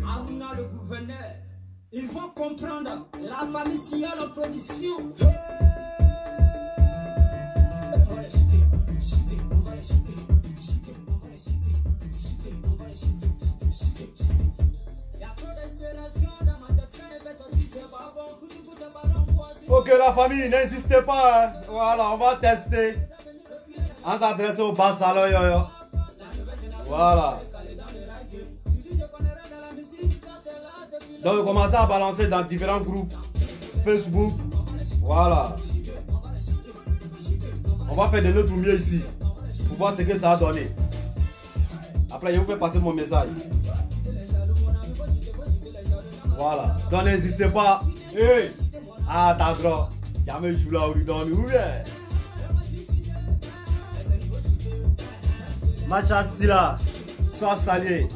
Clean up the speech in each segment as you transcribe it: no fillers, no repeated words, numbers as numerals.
Aruna le gouverneur, ils vont comprendre la famille Signal en production. On va les citer, on va les citer, on va les citer, on va les citer. Il y a trop d'inspiration dans ma tête, quand les sorties, c'est pas bon, tout est pas bon. Ok la famille, n'insistez pas, hein. Voilà, on va tester. On s'adresse au bas salon yo. Voilà. Donc, commencez à balancer dans différents groupes. Facebook. Voilà. On va faire de notre mieux ici. Pour voir ce que ça a donné. Après, je vous fais passer mon message. Voilà. Donc, n'hésitez pas. Hey. Ah, t'as droit. Jamais je là où il donne. Où est? Macha Stila. Sois salué.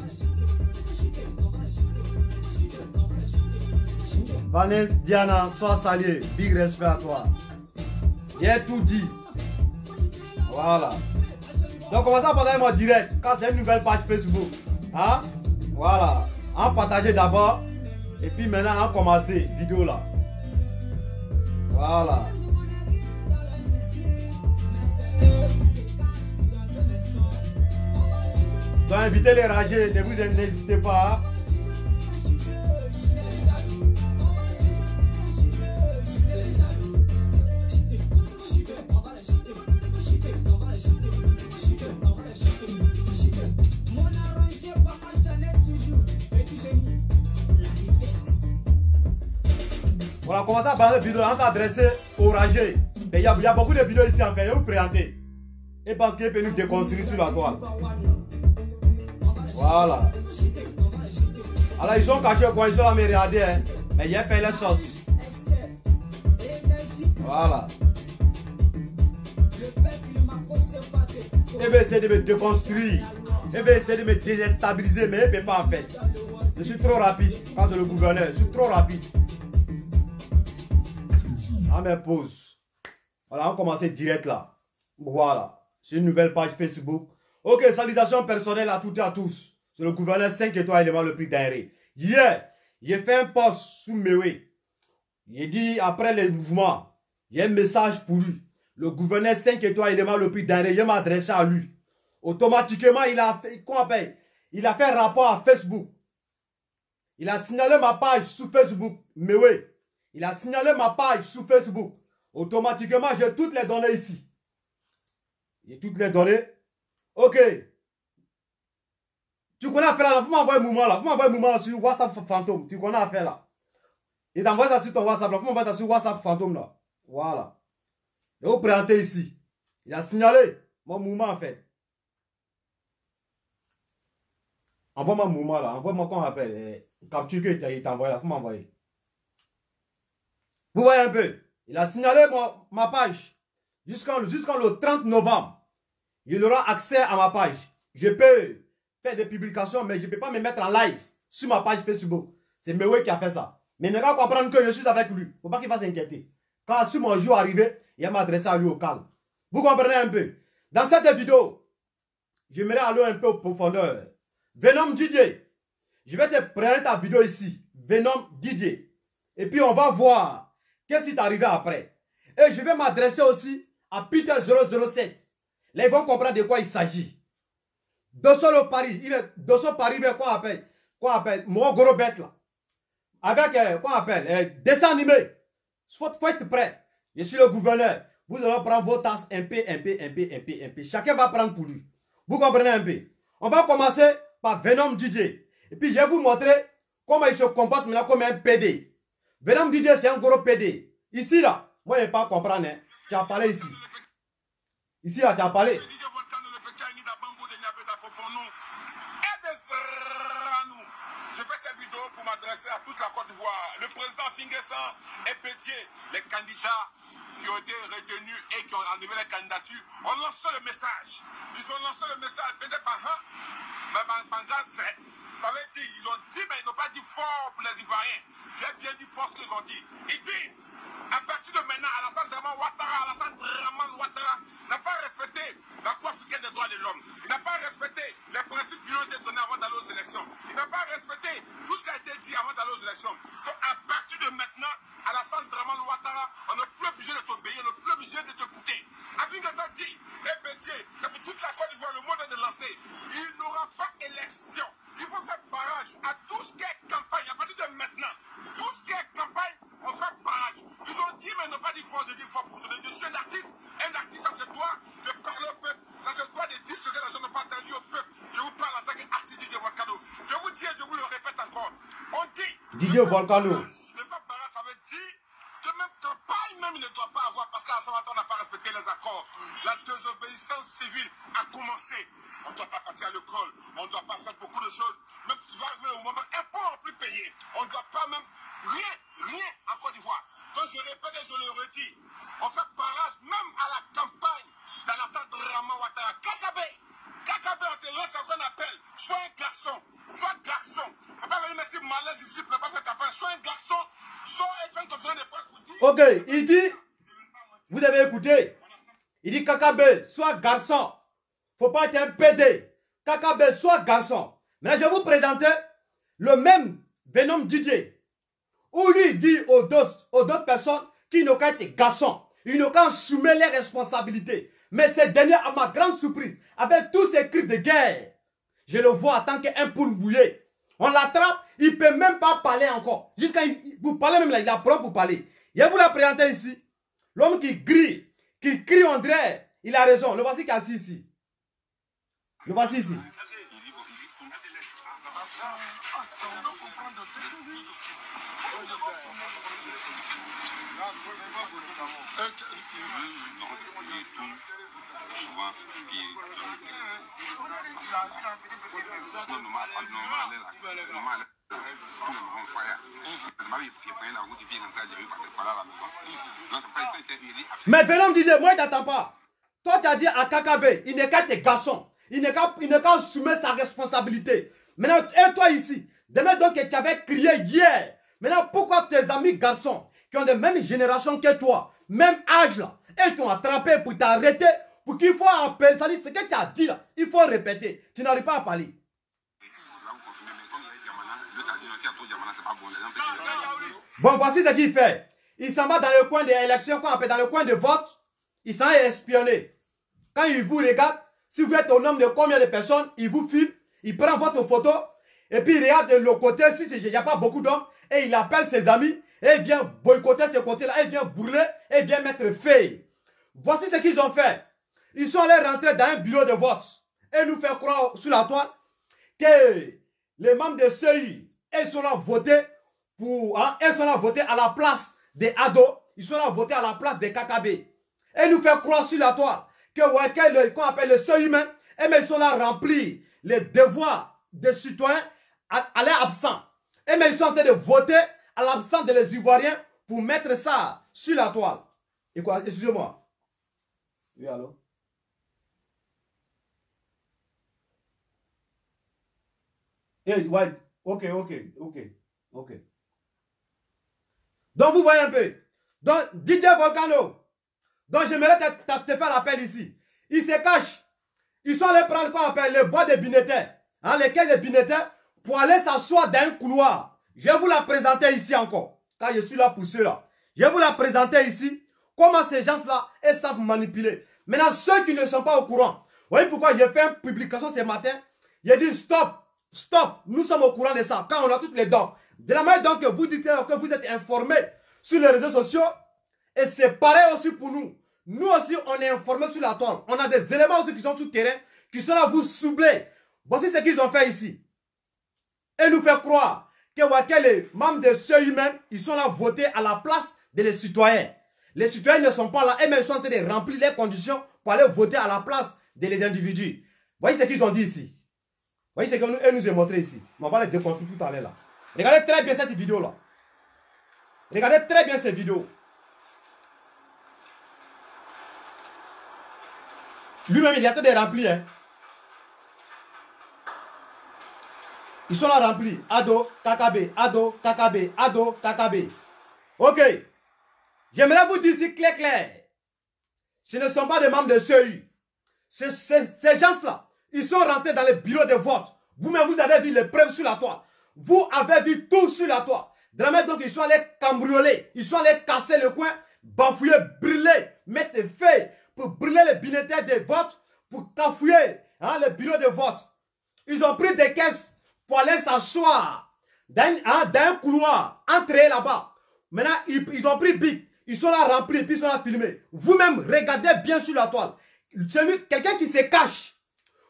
Vanessa Diana, sois salué. Big respect à toi. J'ai tout dit. Voilà. Donc, commencez à partager mon direct quand c'est une nouvelle page Facebook. Hein? Voilà. En partager d'abord. Et puis maintenant, en commencer vidéo là. Voilà. Donc, invitez les ragés. Ne vous n'hésitez pas. Voilà, commencez à parler de vidéos, on s'adresser aux ragés. Il y a beaucoup de vidéos ici en fait, je vais vous présenter. Et parce qu'il peut nous déconstruire sur la toile. Voilà. Alors ils sont cachés quoi, ils sont là mais regardez, hein. Mais il y a fait les sauces. Voilà. Il veut essayer de me déconstruire. Il veut essayer de me déstabiliser, mais il ne peut pas en fait. Je suis trop rapide quand c'est le gouverneur, je suis trop rapide. On met pause. Voilà, on commence direct là. Voilà. C'est une nouvelle page Facebook. Ok, salutations personnelles à toutes et à tous. C'est le gouverneur 5 étoiles élément le prix d'Henry. Hier, j'ai fait un post sous Mewe. J'ai dit après les mouvements, il y a un message pour lui. Le gouverneur 5 étoiles élément le prix d'Henry. Je m'adresse à lui. Automatiquement, il a fait, il a fait un rapport à Facebook. Il a signalé ma page sur Facebook. Mewe. Il a signalé ma page sur Facebook. Automatiquement, j'ai toutes les données ici. J'ai toutes les données. Ok. Tu connais affaire là. Vous m'envoyez un mouvement là. Vous m'envoyez un mouvement là sur WhatsApp fantôme. Tu connais affaire là. Il t'envoie ça sur ton WhatsApp là. Vous m'envoyez ça sur WhatsApp fantôme là. Voilà. Et vous présentez ici. Il a signalé mon mouvement en fait. Envoie-moi un mouvement là. Envoie-moi qu'on appelle. Capture que il t'a envoyé là. Vous m'envoyez. Vous voyez un peu, il a signalé ma page jusqu'en le 30 novembre. Il aura accès à ma page. Je peux faire des publications, mais je ne peux pas me mettre en live sur ma page Facebook. C'est Mewe qui a fait ça. Mais il va comprendre que je suis avec lui. Il ne faut pas qu'il va s'inquiéter. Quand sur mon jour arrivé, il va m'adresser à lui au calme. Vous comprenez un peu. Dans cette vidéo, j'aimerais aller un peu au profondeur. Venom Didier, je vais te prendre ta vidéo ici. Venom Didier. Et puis on va voir. Qu'est-ce qui est arrivé après? Et je vais m'adresser aussi à Peter 007. Là, ils vont comprendre de quoi il s'agit. Dosso le Paris. Dosso Paris, mais quoi appelle mon gros bête là. Avec, quoi appelle dessin animé. Faut être prêt. Je suis le gouverneur. Vous allez prendre vos tasses MP. Chacun va prendre pour lui. Vous comprenez un peu? On va commencer par Venom Didier. Et puis, je vais vous montrer comment il se comporte maintenant comme un PD. Venom Didier, c'est un gros PD. Ici, là, moi, je ne vais pas comprendre. Hein. Tu as parlé ici. Ici, là, tu as parlé. Je fais cette vidéo pour m'adresser à toute la Côte d'Ivoire. Le président Finguessan et Pétier, les candidats qui ont été retenus et qui ont enlevé les candidatures, ont lancé le message. Ils ont lancé le message, peut-être par un, mais par grâce, Ça veut dire, ils ont dit, mais ils n'ont pas dit fort pour les Ivoiriens. J'ai bien dit fort ce qu'ils ont dit. Ils disent, à partir de maintenant, Alassane Dramane Ouattara n'a pas respecté la Cour africaine des droits de l'homme. Il n'a pas respecté les principes qui ont été donnés avant d'aller aux élections. Il n'a pas respecté tout ce qui a été dit avant d'aller aux élections. Donc, à partir de maintenant, Alassane Dramane Ouattara, on n'est plus obligé de t'obéir, on n'est plus obligé de t'écouter. Avec des dit, Pétier, c'est pour toute la Côte d'Ivoire, le monde est de lancer. Il n'aura pas élection. Il faut faire barrage à tout ce qui est campagne. À partir de maintenant, tout ce qui est campagne, on fait barrage. Ils ont dit, mais ils n'ont pas dit fort. Je dis fort pour donner. Je suis un artiste, ça se doit de parler au peuple. Ça se doit de dire ce que les gens n'ont pas entendu au peuple. Je vous parle en tant qu'artiste de Volcano. Je vous dis et je vous le répète encore. On dit, Didier Volcano. Le faire barrage, ça veut dire que même campagne, même il ne doit pas avoir, parce qu'à ce moment n'a pas respecté les accords. La désobéissance civile a commencé. On ne doit pas partir à l'école, on ne doit pas faire beaucoup de choses. Même tu vas arriver au moment impôt en plus payé. On ne doit pas même rien en Côte d'Ivoire. Donc je répète et je le redis. On fait barrage même à la campagne d'Alassane Dramane Ouattara. Kakabé, on te lance un appel. Sois un garçon. Sois garçon. Il ne faut pas venir mettre malaise ici pour ne pas faire campagne. Sois un garçon. Sois un fan de conférence de presse pour dire. Ok, il dit, vous avez écouté. Il dit Kakabé, sois garçon. Faut pas être un PD. Kakabé, sois garçon. Mais je vais vous présenter le même Venom Didier. Où lui dit aux d'autres personnes qu'il n'ont qu'à être garçon. Ils n'ont qu'à assumer les responsabilités. Mais ces derniers, à ma grande surprise, avec tous ces cris de guerre, je le vois en tant qu'un poule bouillé. On l'attrape, il ne peut même pas parler encore. Jusqu'à vous parlez même là, il a prompt pour parler. Je vais vous la présenter ici. L'homme qui crie on dirait, il a raison. Le voici qui est assis ici. Le voici ici. Mais Venom disait, moi, il t'attend pas. Toi, tu as dit à Kakabé, il n'est qu'à tes garçons. Il n'est qu'à assumer sa responsabilité. Maintenant, et toi ici, demain donc tu avais crié hier. Maintenant, pourquoi tes amis garçons, qui ont la même génération que toi, même âge là, et t'ont attrapé pour t'arrêter, pour qu'il faut appeler, ça dit ce que tu as dit là, il faut répéter. Tu n'arrives pas à parler. Bon, voici ce qu'il fait. Il s'en va dans le coin des élections, qu'on appelle dans le coin de vote. Il s'en est espionné. Quand il vous regarde, si vous êtes au nombre de combien de personnes, il vous filme, il prend votre photo, et puis il regarde de l'autre côté, si il n'y a pas beaucoup d'hommes, et il appelle ses amis, et il vient boycotter ce côté-là, et il vient brûler, et il vient mettre feu. Voici ce qu'ils ont fait. Ils sont allés rentrer dans un bureau de vote, et nous faire croire sur la toile que les membres de CEI, ils sont là votés pour, ils sont là votés à la place des ados, ils sont là votés à la place des Kakabé. Et nous faire croire sur la toile que qu'on appelle le seuil humain, et mais ils sont là remplir les devoirs des citoyens à l'air absent. Et mais ils sont en train de voter à l'absence des Ivoiriens pour mettre ça sur la toile. Et quoi, excusez-moi. Oui, allô? Hey, ouais, ok. Donc vous voyez un peu. Donc Didier Volcano. Donc j'aimerais te faire l'appel ici. Ils se cachent. Ils sont allés prendre quoi on appelle le bois de Binetter. Hein, les caisses de Binetter pour aller s'asseoir dans un couloir. Je vais vous la présenter ici encore. Car je suis là pour cela. Je vais vous la présenter ici. Comment ces gens-là savent manipuler. Maintenant, ceux qui ne sont pas au courant. Vous voyez pourquoi j'ai fait une publication ce matin. J'ai dit stop. Nous sommes au courant de ça. Quand on a toutes les dents. De la manière donc que vous dites que vous êtes informés sur les réseaux sociaux. Et c'est pareil aussi pour nous. Nous aussi, on est informés sur la toile. On a des éléments aussi qui sont sur le terrain, qui sont là vous soubler. Voici ce qu'ils ont fait ici. Et nous faire croire que les membres de ceux humains, ils sont là votés à la place des citoyens. Les citoyens ne sont pas là, et même ils sont en train de remplir les conditions pour aller voter à la place des individus. Voici ce qu'ils ont dit ici. Voici ce qu'ils nous ont montré ici. On va les déconstruire tout à l'heure là. Regardez très bien cette vidéo là. Regardez très bien cette vidéo. Lui-même, il est en train de remplir. Hein. Ils sont là remplis. Ado, KKB, Ado, KKB, Ado, KKB. Ok. J'aimerais vous dire ici clair. Ce ne sont pas des membres de CEU. Ces gens-là, ils sont rentrés dans les bureaux de vote. Vous-même, vous avez vu les preuves sur la toile. Vous avez vu tout sur la toile. Donc, ils sont allés cambrioler. Ils sont allés casser le coin, bafouiller, brûler, mettre des feux pour brûler les bulletins de vote, pour cafouiller les bureaux de vote. Ils ont pris des caisses pour aller s'asseoir dans un couloir, entrer là-bas. Maintenant, ils ont pris Big. Ils sont là remplis, puis ils sont là filmés. Vous-même, regardez bien sur la toile. Quelqu'un qui se cache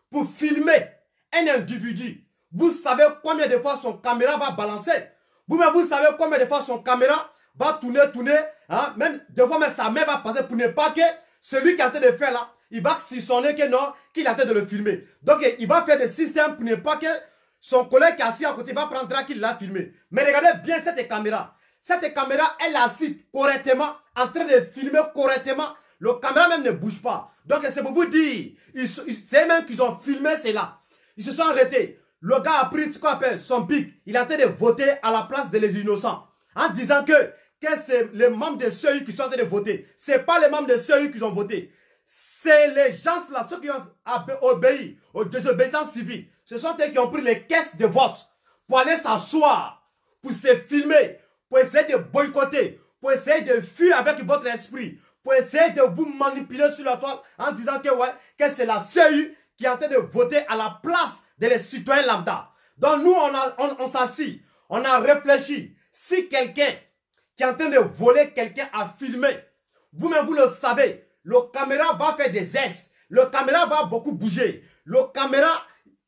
pour filmer un individu, vous savez combien de fois son caméra va balancer. Vous-même, vous savez combien de fois son caméra va tourner. Même des fois, même sa main va passer pour ne pas que celui qui est en train de faire là, il va s'issonner que non, qu'il est en train de le filmer. Donc, il va faire des systèmes pour ne pas que son collègue qui est assis à côté va prendre qu'il l'a filmé. Mais regardez bien cette caméra. Cette caméra, elle est assise correctement, en train de filmer correctement. Le caméra même ne bouge pas. Donc, c'est pour vous dire, c'est même qu'ils ont filmé cela. Ils se sont arrêtés. Le gars a pris ce qu'on appelle son pic. Il est en train de voter à la place des innocents. En disant que c'est les membres de CEU qui sont en train de voter. Ce n'est pas les membres de CEU qui ont voté. C'est les gens-là, ceux qui ont obéi aux désobéissances civiles. Ce sont eux qui ont pris les caisses de vote pour aller s'asseoir, pour se filmer, pour essayer de boycotter, pour essayer de fuir avec votre esprit, pour essayer de vous manipuler sur la toile en disant que c'est la CEU qui est en train de voter à la place des citoyens lambda. Donc nous, on s'assit, on a réfléchi. Si quelqu'un qui est en train de voler quelqu'un a filmé, vous-même vous le savez, le caméra va faire des S, le caméra va beaucoup bouger, le caméra,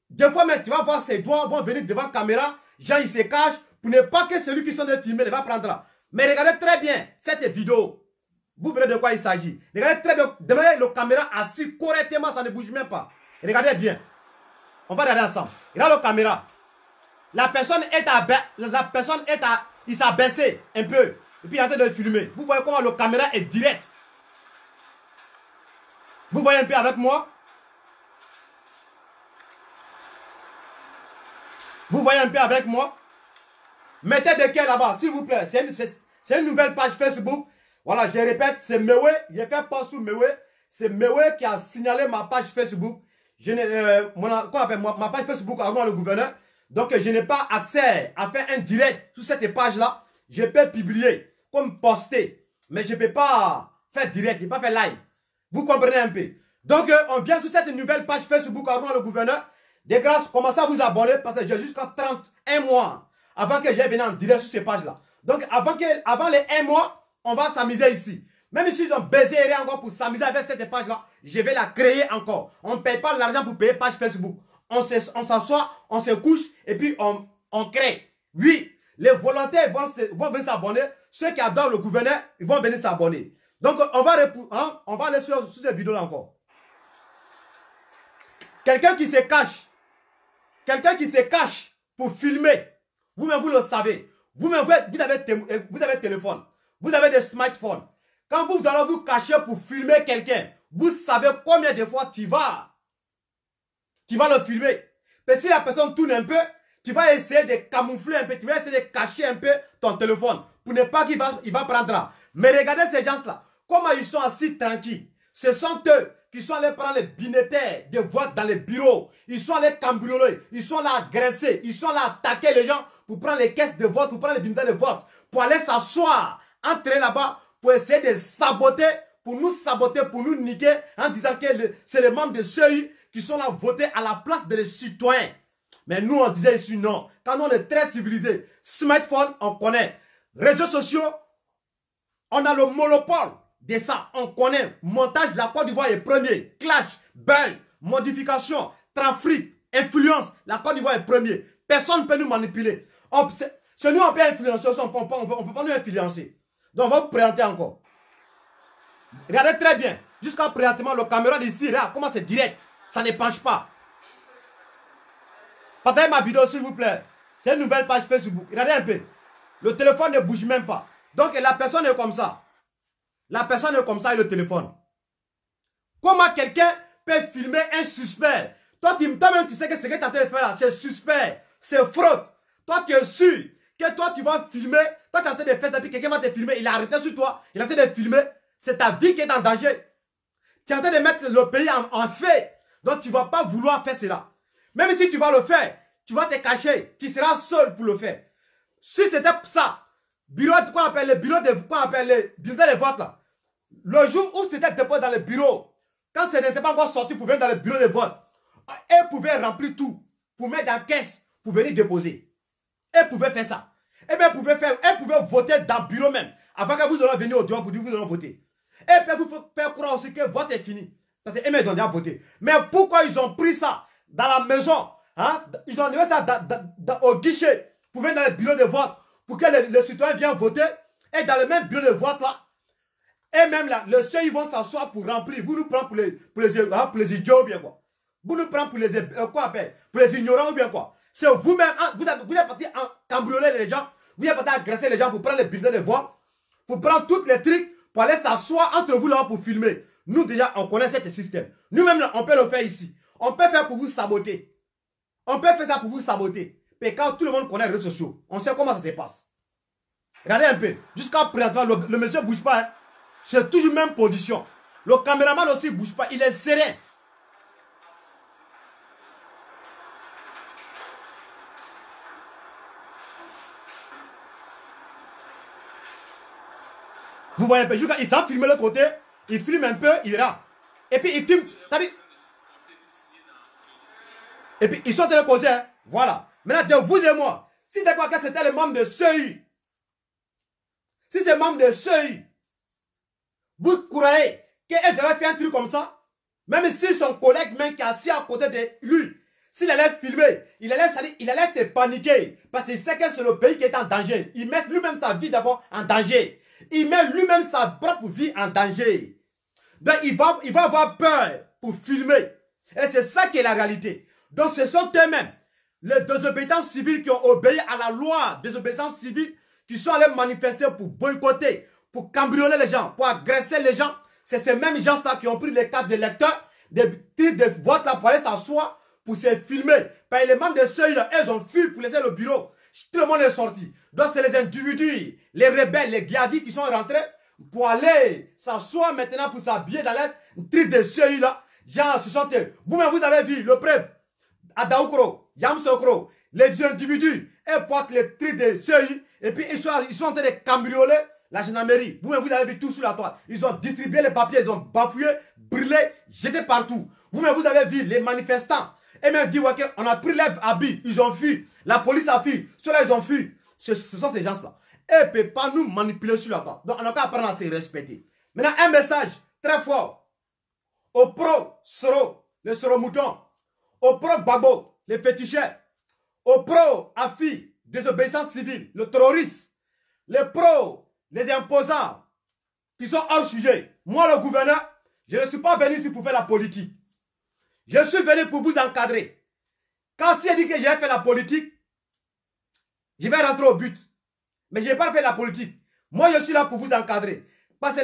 des fois même tu vas voir ses doigts vont venir devant la caméra, Jean il se cache, pour ne pas que celui qui sont de filmer ne va prendre là. Mais regardez très bien cette vidéo. Vous verrez de quoi il s'agit. Regardez très bien. Demandez le caméra assis correctement, ça ne bouge même pas. Regardez bien. On va regarder ensemble. Regardez la caméra. La personne il s'est baissé un peu. Et puis il est en train de filmer. Vous voyez comment la caméra est directe. Vous voyez un peu avec moi? Vous voyez un peu avec moi? Mettez de quel là-bas, s'il vous plaît. C'est une nouvelle page Facebook. Voilà, je répète, c'est Mewe. J'ai fait post sur Mewe. C'est Mewe qui a signalé ma page Facebook. Ma page Facebook avant le gouverneur. Donc, je n'ai pas accès à faire un direct sur cette page-là. Je peux publier, comme poster. Mais je ne peux pas faire direct, je ne peux pas faire live. Vous comprenez un peu. Donc, on vient sur cette nouvelle page Facebook avant le gouverneur. De grâce, commencez à vous abonner parce que j'ai jusqu'à 31 mois avant que j'aille venir en direct sur ces pages-là. Donc, avant les 1 mois, on va s'amuser ici. Même si ils ont baisé rien encore pour s'amuser avec cette page-là, je vais la créer encore. On ne paye pas l'argent pour payer page Facebook. On s'assoit, on se couche et puis on crée. Oui, les volontaires vont venir s'abonner. Ceux qui adorent le gouverneur, ils vont venir s'abonner. Donc, on va aller sur cette vidéo-là encore. Quelqu'un qui se cache pour filmer. Vous-même, vous le savez. Vous-même, vous avez téléphone. Vous avez des smartphones. Quand vous allez vous cacher pour filmer quelqu'un, vous savez combien de fois tu vas le filmer. Mais si la personne tourne un peu, tu vas essayer de camoufler un peu, tu vas essayer de cacher un peu ton téléphone pour ne pas qu'il va prendre là. Mais regardez ces gens-là, comment ils sont assis tranquilles. Ce sont eux qui sont allés prendre les binetaires de vote dans les bureaux. Ils sont allés cambrioler, ils sont là agresser, ils sont là attaquer les gens pour prendre les caisses de vote, pour prendre les binetaires de vote, pour aller s'asseoir, entrer là-bas, pour essayer de saboter, pour nous niquer, en disant que c'est les membres de CEU qui sont là voter à la place des citoyens. Mais nous, on disait ici non. Quand on est très civilisé, smartphone, on connaît. Réseaux sociaux, on a le monopole de ça. On connaît. Montage de la Côte d'Ivoire est premier. Clash, buzz, modification, trafic, influence. La Côte d'Ivoire est premier. Personne ne peut nous manipuler. C'est nous, on peut influencer, on ne peut pas nous influencer. Donc, on va vous présenter encore. Regardez très bien. Jusqu'à présentement, le caméra d'ici, regarde comment c'est direct. Ça ne penche pas. Partagez ma vidéo, s'il vous plaît. C'est une nouvelle page Facebook. Regardez un peu. Le téléphone ne bouge même pas. Donc, la personne est comme ça. La personne est comme ça et le téléphone. Comment quelqu'un peut filmer un suspect? Toi-même, tu sais que ce que tu es en train de faire là, c'est suspect. C'est fraude. Toi, tu es sûr que toi, tu vas filmer. Toi, tu es en train de faire ça, puis quelqu'un va te filmer. Il a arrêté sur toi. Il est en train de filmer. C'est ta vie qui est en danger. Tu es en train de mettre le pays en fait. Donc, tu ne vas pas vouloir faire cela. Même si tu vas le faire, tu vas te cacher. Tu seras seul pour le faire. Si c'était ça, bureau, quoi on appelle les bureaux de, quoi on appelle les bulletins de vote là. Le jour où c'était déposé dans le bureau, quand ce n'était pas encore sorti pour venir dans le bureau de vote, elles pouvaient remplir tout pour mettre dans la caisse pour venir déposer. Elles pouvaient faire ça. Et bien, elles pouvaient voter dans le bureau même avant que vous allez venir au dehors pour dire que vous allez voter. Et puis vous faire croire aussi que le vote est fini. Parce qu'elles m'ont déjà voté. Mais pourquoi ils ont pris ça dans la maison, hein? Ils ont mis ça au guichet pour venir dans le bureau de vote pour que les citoyens viennent voter. Et dans le même bureau de vote là, et même là, le seuil, ils vont s'asseoir pour remplir. Vous nous prenez pour les idiots ou bien quoi? Vous nous prenez pour les ignorants ou bien quoi? C'est vous-même, hein, vous êtes parti cambrioler les gens, vous êtes parti agresser les gens pour prendre les bulletins de vote, pour prendre tous les trucs, pour aller s'asseoir entre vous là pour filmer. Nous déjà, on connaît ce système. Nous-mêmes là, on peut le faire ici. On peut faire pour vous saboter. On peut faire ça pour vous saboter. Mais quand tout le monde connaît les réseaux sociaux, on sait comment ça se passe. Regardez un peu. Jusqu'à présent, le monsieur ne bouge pas. Hein. C'est toujours même position. Le caméraman aussi ne bouge pas. Il est serein. Vous voyez un peu. Il s'en filme de l'autre côté. Il filme un peu, il ira. Et puis il filme. Et puis ils sont en train de causer. Hein. Voilà. Maintenant, de vous et moi, si d'accord que c'était les membres de CEI, si c'est membres de CEI, vous croyez qu'elle aurait fait un truc comme ça? Même si son collègue même qui est assis à côté de lui, s'il allait filmer, il allait te paniquer. Parce qu'il sait que c'est le pays qui est en danger. Il met lui-même sa vie d'abord en danger. Il met lui-même sa propre vie en danger. Donc il va avoir peur pour filmer. Et c'est ça qui est la réalité. Donc ce sont eux-mêmes, les désobéissants civils qui ont obéi à la loi, désobéissants civils qui sont allés manifester pour boycotter, pour cambrioler les gens, pour agresser les gens. C'est ces mêmes gens-là qui ont pris les cartes d'électeurs, des titres de vote là pour aller s'asseoir, pour se filmer. Par les membres de ceux-là, ils ont fui pour laisser le bureau. Tout le monde est sorti. Donc c'est les individus, les rebelles, les guiadis qui sont rentrés pour aller s'asseoir maintenant pour s'habiller dans les titres de ceux-là. Genre, ce sont eux. Vous-même, vous avez vu le preuve. Adaoukro, Yamsokro, les individus, ils portent les titres de ceux-là. Et puis ils sont en train de cambrioler la gendarmerie. Vous-même, vous avez vu tout sur la toile. Ils ont distribué les papiers, ils ont bafouillé, brûlé, jeté partout. Vous-même, vous avez vu les manifestants. Et même dit, ouais, on a pris les habits, ils ont fui. La police a fui. Ceux-là, ils ont fui. Ce sont ces gens-là. Et ils ne peuvent pas nous manipuler sur la toile. Donc, on n'a qu'à apprendre à se respecter. Maintenant, un message très fort. Au pro Soro, le Soro mouton. Au pro Babo, les féticheurs. Au pro Afi, désobéissance civile, le terroriste. Les pros, les imposants, qui sont hors sujet. Moi, le gouverneur, je ne suis pas venu ici pour faire la politique. Je suis venu pour vous encadrer. Quand si je dis que j'ai fait la politique, je vais rentrer au but. Mais je n'ai pas fait la politique. Moi, je suis là pour vous encadrer. Parce que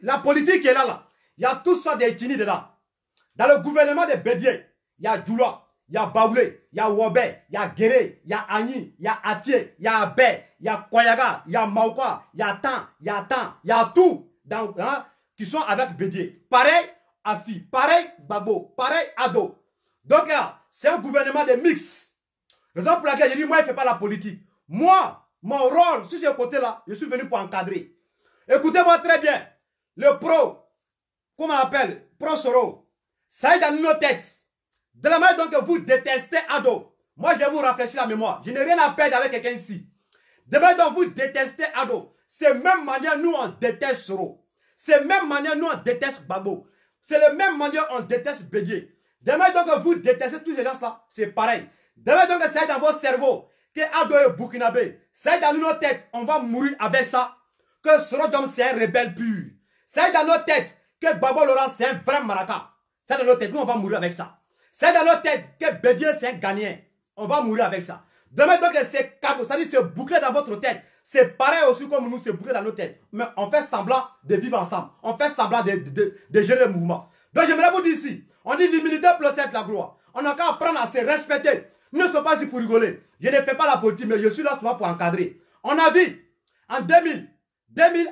la politique qui est là, il y a tout ça d'ethnie dedans. Dans le gouvernement de Bédié, il y a Djoula, il y a Baoulé, il y a Wobé, il y a Guéré, il y a Agni, il y a Atié, il y a Abé, il y a Koyaga, il y a Maoukwa, il y a Tan, il y a tout dans, hein, qui sont avec Bédié. Pareil Afi, pareil Babo, pareil Ado. Donc là, c'est un gouvernement de mix. Raison pour laquelle je dis, moi, je ne fais pas la politique. Moi, mon rôle, sur ce côté-là, je suis venu pour encadrer. Écoutez-moi très bien. Le pro, comment on appelle, pro Soro, ça est dans nos têtes. De la manière dont vous détestez Ado, moi, je vais vous rafraîchir la mémoire. Je n'ai rien à perdre avec quelqu'un ici. De la manière dont vous détestez Ado, c'est la même manière nous, on déteste Soro. C'est la même manière nous, on déteste Babo. C'est la même manière on déteste Bédié. De la manière dont vous détestez tous ces gens-là, c'est pareil. De la manière dont ça est dans vos cerveaux, que Ado est burkinabé, ça est dans nos têtes, on va mourir avec ça. Que Sorodom c'est un rebelle pur. Ça est dans nos têtes, que Babo Laurent c'est un vrai maraca. Ça est dans nos têtes, nous on va mourir avec ça. Ça est dans nos têtes, que Bédié c'est un gagnant. On va mourir avec ça. De la manière dont c'est câble, c'est-à-dire c'est bouclé dans votre tête. C'est pareil aussi comme nous, c'est bouclé dans nos têtes. Mais on fait semblant de vivre ensemble. On fait semblant de gérer le mouvement. Donc j'aimerais vous dire ici, on dit l'humilité plus être la gloire. on n'a qu'à apprendre à se respecter. Nous ne sommes pas ici pour rigoler. Je ne fais pas la politique, mais je suis là souvent pour encadrer. On a vu, en 2000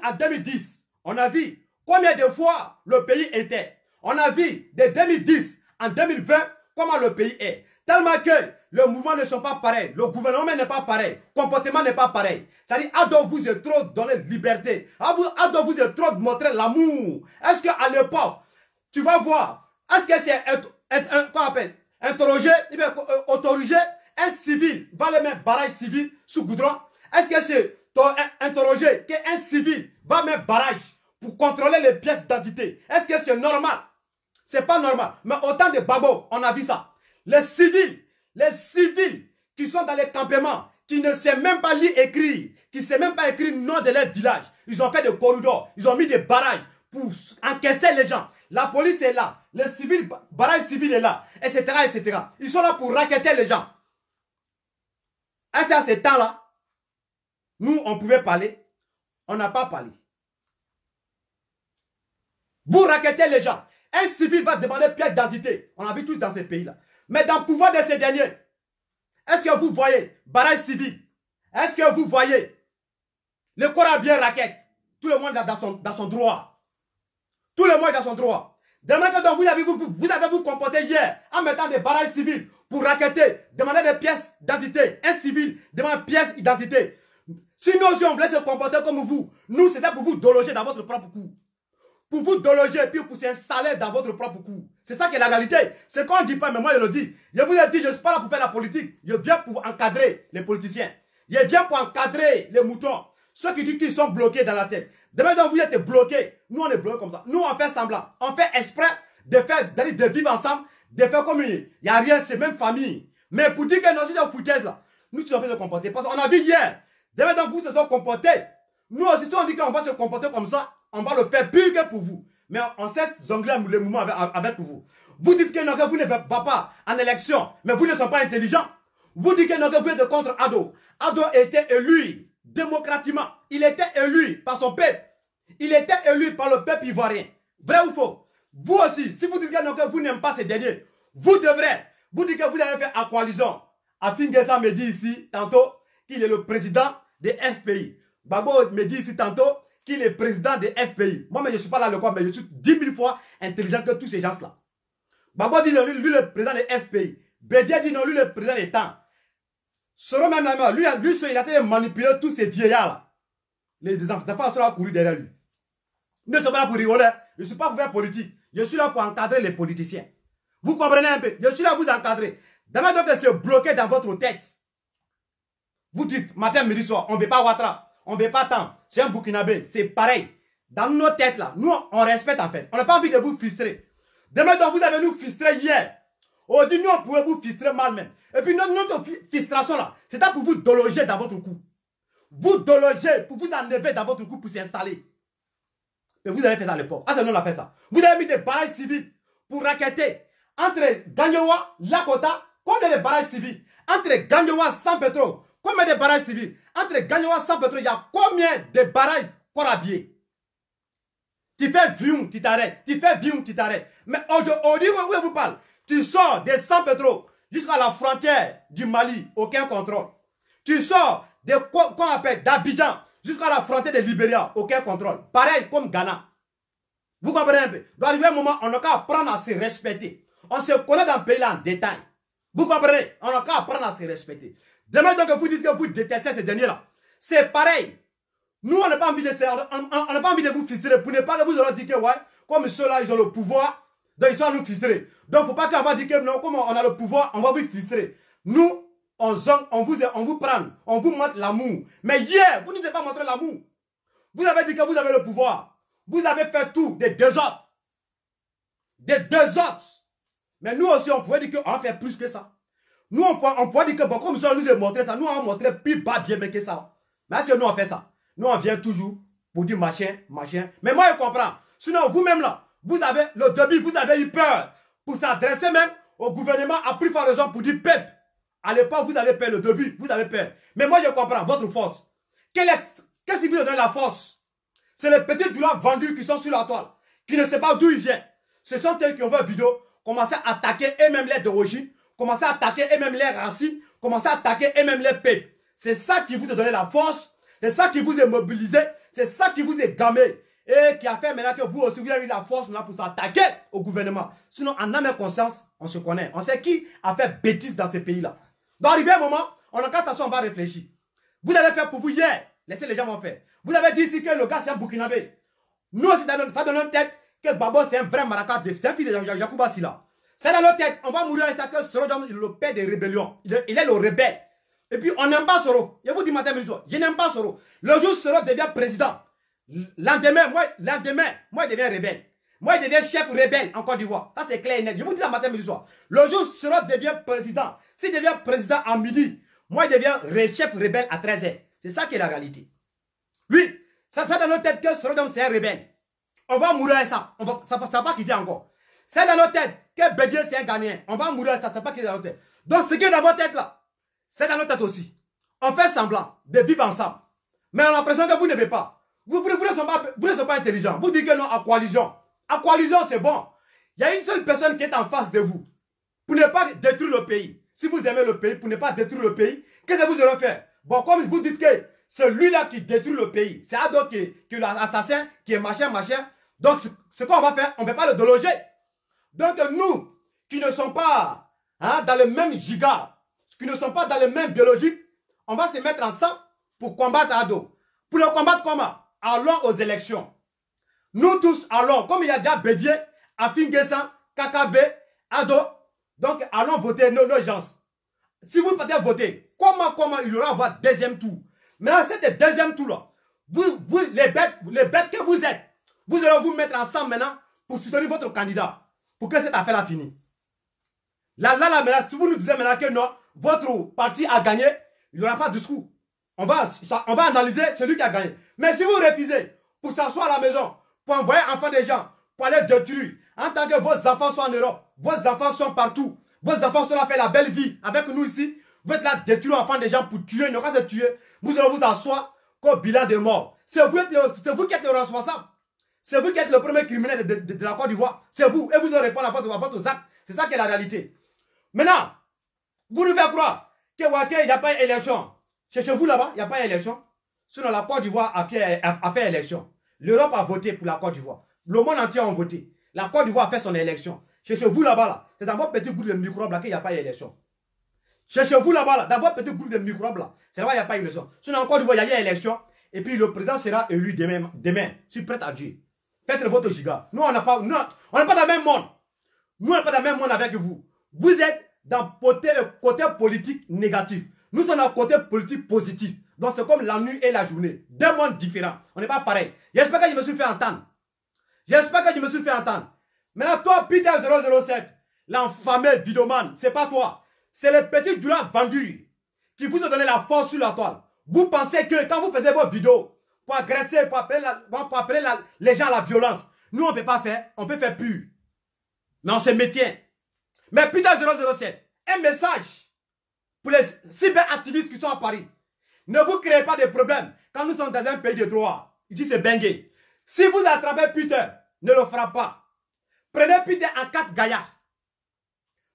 à 2010, on a vu combien de fois le pays était. On a vu de 2010 en 2020 comment le pays est. Tellement que le mouvement ne sont pas pareils, le gouvernement n'est pas pareil, le comportement n'est pas pareil. C'est-à-dire, Ado vous a trop donné liberté. Ado vous a trop montré l'amour. Est-ce qu'à l'époque, tu vas voir, est-ce que c'est autoriser un civil, va le mettre barrage civil sous goudron? Est-ce que c'est interroger qu'un civil va mettre barrage pour contrôler les pièces d'identité? Est-ce que c'est normal? C'est pas normal. Mais autant de babos, on a vu ça. Les civils qui sont dans les campements, qui ne savent même pas lire écrire, qui ne savent même pas écrire le nom de leur village. Ils ont fait des corridors, ils ont mis des barrages pour encaisser les gens. La police est là, les civils, barrage civil est là, etc., etc. Ils sont là pour racketter les gens. Est-ce qu'à ce temps-là, nous, on pouvait parler, on n'a pas parlé. Vous rackettez les gens. Un civil va demander pièce d'identité. On a vu tous dans ces pays-là. Mais dans le pouvoir de ces derniers, est-ce que vous voyez barrage civil? Est-ce que vous voyez le corps à bien raquette? Tout le monde est dans son droit. Tout le monde est dans son droit. Demain que vous avez vous comporté hier en mettant des barrages civils pour racketter, demander des pièces d'identité. Un civil demande pièce d'identité. Sinon, si on voulait se comporter comme vous, nous, c'était pour vous déloger dans votre propre cour. Pour vous déloger et puis pour s'installer dans votre propre cour. C'est ça qui est la réalité. C'est qu'on ne dit pas, mais moi je le dis. Je vous ai dit, je ne suis pas là pour faire la politique. Je viens pour encadrer les politiciens. Je viens pour encadrer les moutons. Ceux qui disent qu'ils sont bloqués dans la tête. Demain, vous êtes bloqués. Nous, on est bloqués comme ça. Nous, on fait semblant. On fait exprès de vivre ensemble, de faire comme il n'y a rien, c'est même famille. Mais pour dire que nous, c'est une foutaise là. Nous, tu dois se comporter. Parce qu'on a vu hier. Demain, vous se sont comportés. Nous aussi, si on dit qu'on va se comporter comme ça, on va le faire plus que pour vous. Mais on sait jongler le mouvement avec vous. Vous dites que, non, que vous ne va pas en élection, mais vous ne sont pas intelligents. Vous dites que, non, que vous êtes contre Ado. Ado était élu démocratiquement. Il était élu par son peuple. Il était élu par le peuple ivoirien. Vrai ou faux? Vous aussi, si vous dites que, non, que vous n'aimez pas ces derniers, vous devrez. Vous dites que vous avez fait en coalition. Afin Guessa me dit ici, tantôt, qu'il est le président des FPI. Babo me dit ici, tantôt, qu'il est président des FPI. Moi, mais je ne suis pas là le quoi, mais je suis 10 000 fois intelligent que tous ces gens-là. Babo dit non, lui le président des FPI. Bédia dit non, lui le président des temps. Soro même la lui, il a été manipulé tous ces vieillards-là. Les enfants sont là courir derrière lui. Ne sont pas là pour rigoler. Je ne suis pas pour faire politique. Je suis là pour encadrer les politiciens. Vous comprenez un peu? Je suis là pour vous encadrer. Demain, donc, se bloquer dans votre tête. Vous dites, matin, midi, soir, on ne veut pas Ouattara. On ne veut pas tant. C'est un Burkinabé. C'est pareil. Dans nos têtes là, nous on respecte en fait. On n'a pas envie de vous frustrer. Demain donc vous avez nous frustré hier. On dit nous on pouvait vous frustrer mal même. Et puis notre frustration là, c'est ça pour vous déloger dans votre cou. Vous déloger pour vous enlever dans votre cou pour s'installer. Et vous avez fait ça à l'époque. Ah c'est nous on a fait ça. Vous avez mis des barrages civils pour racketter. Entre Gagnoua, Lakota, combien de barrages civils? Entre Gagnoua, San Petro, combien de barrages civils? Entre Gagnoua et San Petro, il y a combien de barrages corabiers? Tu fais vium, tu t'arrêtes. Tu fais vium, tu t'arrêtes. Mais aujourd'hui, où je vous parle, tu sors de San Petro jusqu'à la frontière du Mali, aucun contrôle. Tu sors de qu'on appelle d'Abidjan jusqu'à la frontière de Libéria, aucun contrôle. Pareil comme Ghana. Vous comprenez un peu? Doit arriver un moment, on n'a qu'à apprendre à se respecter. On se connaît dans le pays là en détail. Vous comprenez? On n'a qu'à apprendre à se respecter. Demain, donc, vous dites que vous détestez ces derniers-là. C'est pareil. Nous, on n'a pas envie de vous frustrer. Pour ne pas que vous aurez dit que, ouais, comme ceux-là, ils ont le pouvoir, donc ils sont à nous frustrer. Donc, il ne faut pas qu'on va dire que, non, comme on a le pouvoir, on va vous frustrer. Nous, on vous prend, on vous montre l'amour. Mais hier, vous ne nous avez pas montré l'amour. Vous avez dit que vous avez le pouvoir. Vous avez fait tout, des deux autres. Des deux autres. Mais nous aussi, on pouvait dire qu'on fait plus que ça. Nous, on pourrait dire que, bon, comme ça, on nous a montré ça, nous, on a montré plus bas bien que ça. Mais est-ce que nous, on fait ça? Nous, on vient toujours pour dire machin, machin. Mais moi, je comprends. Sinon, vous-même là, vous avez le début, vous avez eu peur pour s'adresser même au gouvernement à plus forte raison pour dire peuple. À l'époque, vous avez peur, le début, vous avez peur. Mais moi, je comprends votre force. Qu'est-ce qui vous donne la force? C'est les petits douleurs vendus qui sont sur la toile, qui ne savent pas d'où ils viennent. Ce sont eux qui ont vu une vidéo. commencer à attaquer eux-mêmes les d'origine, commencer à attaquer eux-mêmes les racines, commencer à attaquer eux-mêmes les peuples. C'est ça qui vous a donné la force, c'est ça qui vous a mobilisé, c'est ça qui vous a gamé. Et qui a fait maintenant que vous aussi, vous avez eu la force maintenant pour s'attaquer au gouvernement. Sinon, en âme et conscience, on se connaît. On sait qui a fait bêtise dans ce pays-là. Donc, arrivé un moment, on a attention, on va réfléchir. Vous avez fait pour vous hier, laissez les gens m'en faire. Vous avez dit ici que le gars c'est un Burkinabé. Nous aussi, ça donne notre tête que Babo c'est un vrai maraca, c'est un fils de Yacouba Silla. C'est dans notre tête, on va mourir avec ça que Soro est le père des rébellions. Il est le rebelle. Et puis, on n'aime pas Soro. Je vous dis matin, je n'aime pas Soro. Le jour où Soro devient président, l'endemain, moi, il devient rebelle. Moi, il devient chef rebelle en Côte d'Ivoire. Ça, c'est clair et net. Je vous dis ça matin, midi, soir. Le jour où Soro devient président, s'il devient président à midi, moi, il devient chef rebelle à 13h. C'est ça qui est la réalité. Oui, ça dans notre tête que Soro c'est un rebelle. On va mourir avec ça. Ça ne va pas quitter encore. C'est dans notre tête que Bédié c'est un Ghanéen. On va mourir avec ça. Ça ne va pas quitter dans notre tête. Donc, ce qui est dans votre tête là, c'est dans notre tête aussi. On fait semblant de vivre ensemble. Mais on a l'impression que vous ne devez pas. Vous ne sont pas intelligents. Vous dites que non à coalition. À coalition, c'est bon. Il y a une seule personne qui est en face de vous. Pour ne pas détruire le pays. Si vous aimez le pays, pour ne pas détruire le pays, qu'est-ce que vous allez faire? Bon, comme vous dites que c'est lui-là qui détruit le pays. C'est Ado qui est l'assassin, qui est machin. Donc, ce qu'on va faire, on ne peut pas le déloger. Donc, nous, qui ne sommes pas dans le même giga, qui ne sommes pas dans le même biologique, on va se mettre ensemble pour combattre Ado. Pour le combattre comment? Allons aux élections. Nous tous allons, comme il y a déjà Bédié, Afinguessan, KKB, Ado, donc allons voter nos gens. Si vous partez voter, comment il y aura votre deuxième tour? Maintenant, c'est deuxième tour là. Vous les bêtes que vous êtes, vous allez vous mettre ensemble maintenant pour soutenir votre candidat, pour que cette affaire-là finisse. Là, maintenant, si vous nous dites maintenant que non, votre parti a gagné, il n'y aura pas de discours. On va analyser celui qui a gagné. Mais si vous refusez pour s'asseoir à la maison, pour envoyer enfants des gens, pour aller détruire, en tant que vos enfants sont en Europe, vos enfants sont partout, vos enfants sont là faire la belle vie avec nous ici, vous êtes là détruire enfants des gens pour tuer, ne pas se tuer, vous allez vous asseoir qu'au bilan des morts. C'est vous qui êtes le responsable. C'est vous qui êtes le premier criminel de la Côte d'Ivoire. C'est vous. Et vous allez répondre à votre acte. C'est ça qui est la réalité. Maintenant, vous nous faites croire que il n'y a pas d'élection. C'est chez vous là-bas, il n'y a pas d'élection. Sinon, la Côte d'Ivoire a fait élection. L'Europe a voté pour la Côte d'Ivoire. Le monde entier a voté. La Côte d'Ivoire a fait son élection. C'est chez vous là-bas, là. C'est dans votre petit groupe de microbes là qu'il n'y a pas d'élection. C'est chez vous là-bas, là. Dans votre petit groupe de microbes là. C'est là-bas qu'il n'y a pas d'élection. Sinon, en Côte d'Ivoire, il y a une élection. Et puis, le président sera élu demain. Je suis prêt à Dieu. Faites le vote giga. Nous, on n'est pas dans le même monde. Nous, on n'est pas dans le même monde avec vous. Vous êtes dans le côté politique négatif. Nous sommes dans le côté politique positif. Donc, c'est comme la nuit et la journée. Deux mondes différents. On n'est pas pareil. J'espère que je me suis fait entendre. Maintenant, toi, Peter 007, l'enfamé vidéoman, c'est pas toi. C'est le petit Dula vendu qui vous a donné la force sur la toile. Vous pensez que quand vous faites vos vidéos pour agresser, pour appeler les gens à la violence, nous, on ne peut pas faire. On peut faire pur. Mais on se maintient. Mais Peter 007, un message pour les cyberactivistes qui sont à Paris. Ne vous créez pas de problèmes quand nous sommes dans un pays de droit. Il dit c'est bengue. Si vous attrapez Peter, ne le fera pas. Prenez Peter en 4 gaillards.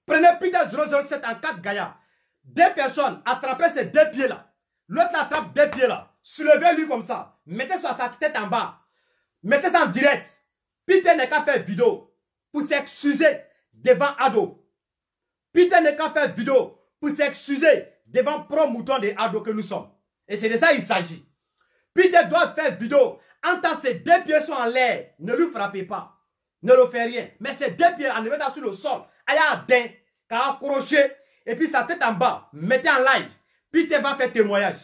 Prenez Peter 007 en 4 gaillards. Deux personnes, attrapez ces deux pieds là. L'autre attrape deux pieds là. Soulevez-lui comme ça. Mettez sa tête en bas. Mettez ça en direct. Peter n'est qu'à faire vidéo pour s'excuser devant Ado. Peter n'est qu'à faire vidéo pour s'excuser devant pro-mouton des Ado que nous sommes. Et c'est de ça qu'il s'agit. Peter doit faire vidéo. En tant que ses deux pieds sont en l'air, ne lui frappez pas. Ne le faites rien. Mais ses deux pieds en mettant sur le sol, il y a un dent, qui a accroché, et puis sa tête en bas, mettez en live. Peter va faire témoignage.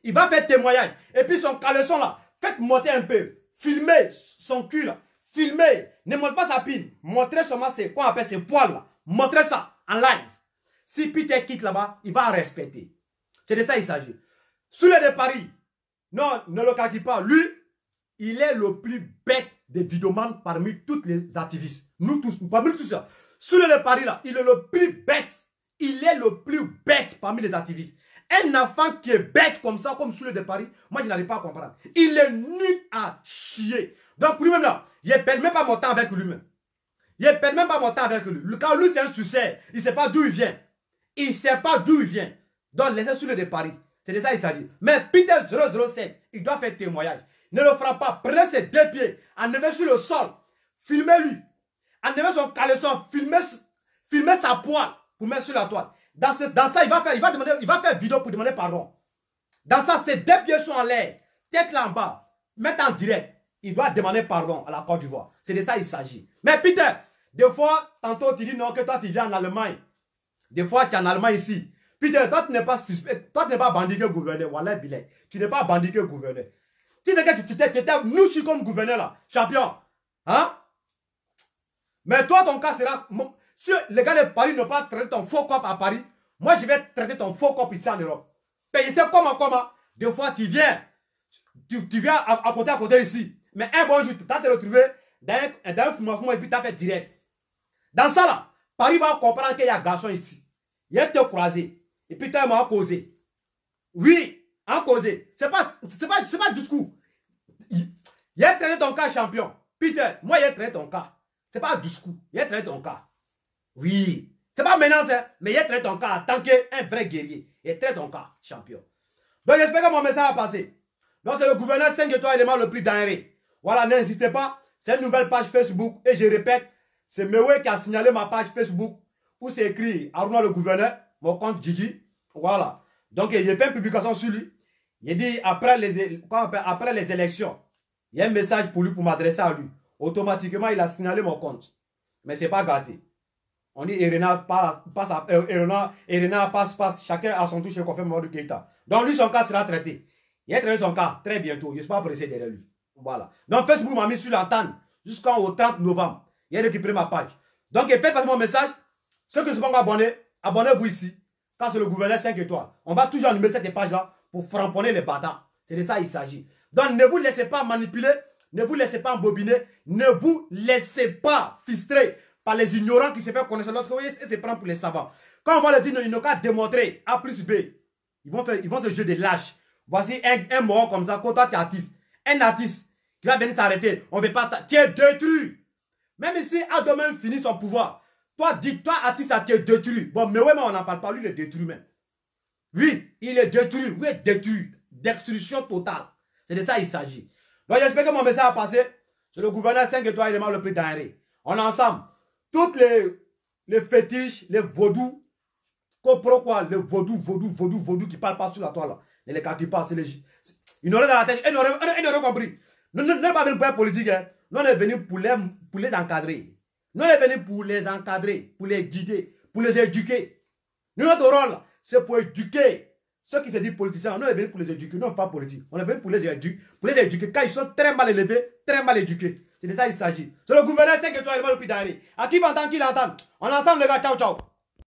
Il va faire témoignage. Et puis son caleçon là, faites monter un peu. Filmez son cul là. Filmez. Ne montrez pas sa pine. Montrez seulement ses poils là. Montrez ça en live. Si Peter quitte là-bas, il va respecter. C'est de ça qu'il s'agit. Soulé de Paris. Non, ne le calculez pas. Lui, il est le plus bête des vidéomans parmi tous les activistes. Nous tous, parmi tous ça. Soulé de Paris là, il est le plus bête. Il est le plus bête parmi les activistes. Un enfant qui est bête comme ça, comme Soulé de Paris, moi je n'arrive pas à comprendre. Il est nul à chier. Donc pour lui-même là, il ne perd même pas mon temps avec lui-même. Je ne perds même pas mon temps avec lui. Quand lui, c'est un succès, il ne sait pas d'où il vient. Il ne sait pas d'où il vient. Donc, laissez sur le de Paris. C'est de ça qu'il s'agit. Mais Peter 007, il doit faire témoignage. Ne le frappe pas. Prenez ses deux pieds. Enlevez sur le sol. Filmez-lui. Enlevez son caleçon. Filmez sa poêle pour mettre sur la toile. Dans ça, il va faire vidéo pour demander pardon. Dans ça, ses deux pieds sont en l'air. Tête là en bas. Mettre en direct. Il doit demander pardon à la Côte d'Ivoire. C'est de ça qu'il s'agit. Mais Peter, des fois, tantôt tu dis non, que toi tu viens en Allemagne. Des fois, tu es en Allemagne ici. Peter, toi tu n'es pas suspect. Toi tu n'es pas bandiqué gouverneur. Voilà, Billet. Tu n'es pas bandiqué gouverneur. Tu étais nous comme gouverneur là. Champion. Hein? Mais toi, ton cas sera. Si les gars de Paris n'ont pas traité ton faux cop à Paris, moi je vais traiter ton faux cop ici en Europe. Et c'est comment? Des fois, tu viens. Tu viens à côté ici. Mais un bon jour, tu vas te retrouver dans un fumoir et puis tu as fait direct. Dans ça là, Paris va comprendre qu'il y a un garçon ici. Il a te croisé. Et puis tu m'as causé. Oui, en causé. C'est pas du coup. Il a traité ton cas champion. Peter, moi il a traité ton cas. C'est pas du coup. Il a traité ton cas. Oui. C'est pas maintenant, mais il a traité ton cas en tant qu'un vrai guerrier. Il a traité ton cas champion. Donc j'espère que mon message a passé. Donc c'est le gouverneur 5 étoiles élément le plus denré. Voilà, n'hésitez pas. C'est une nouvelle page Facebook. Et je répète, c'est Mewe qui a signalé ma page Facebook où c'est écrit Aruna le gouverneur, mon compte Gigi. Voilà. Donc j'ai fait une publication sur lui. Il dit après les élections, il y a un message pour lui pour m'adresser à lui. Automatiquement, il a signalé mon compte. Mais c'est pas gâté. On dit Irena passe, chacun a son tour chez Kofi Mamadou Keïta. Donc lui, son cas sera traité. Il a traité son cas très bientôt. Je ne suis pas pressé derrière lui. Voilà. Donc Facebook m'a mis sur l'antenne jusqu'au 30 novembre. Il a récupéré ma page. Donc faites passer mon message. Ceux qui ne sont pas abonnés, abonnez-vous ici. Car c'est le gouverneur 5 étoiles. On va toujours animer cette page-là pour framponner les bâtards. C'est de ça qu'il s'agit. Donc ne vous laissez pas manipuler. Ne vous laissez pas embobiner. Ne vous laissez pas fistrer par les ignorants qui se font connaître. Lorsque vous voyez, ils se prennent pour les savants. Quand on va leur dire, ils n'ont qu'à démontrer A plus B. Ils vont se jouer de lâches. Voici un mort comme ça, quand toi tu es artiste. Un artiste qui va venir s'arrêter. On ne veut pas. Tu es détruit. Même si Adomen finit son pouvoir. Toi, artiste, tu es détruit. Bon, mais ouais, mais on n'en parle pas. Lui, il est détruit même. Oui, il est détruit. Oui, il est détruit. Destruction totale. C'est de ça qu'il s'agit. Donc, j'espère que mon message a passé. C'est le gouverneur 5 étoiles élément le plus denré. On est ensemble. Toutes les fétiches, les vaudous. Pourquoi les vaudous qui parlent pas sur la toile. Les cas qui passent, ils n'auraient dans la tête. Ils n'auraient compris. Nous n'est pas venu pour être politique. Hein. Nous on est venu pour les encadrer. Nous on est venu pour les encadrer, pour les guider, pour les éduquer. Nous, notre rôle, c'est pour éduquer. Ceux qui se disent politiciens, nous on est venu pour les éduquer. Nous, pas politique. On est venu pour les éduquer. Car ils sont très mal élevés, très mal éduqués. C'est de ça qu'il s'agit. C'est le gouverneur 5 étoiles le plus denré. À qui va entendre, qui l'entend. On entend les gars, ciao, ciao.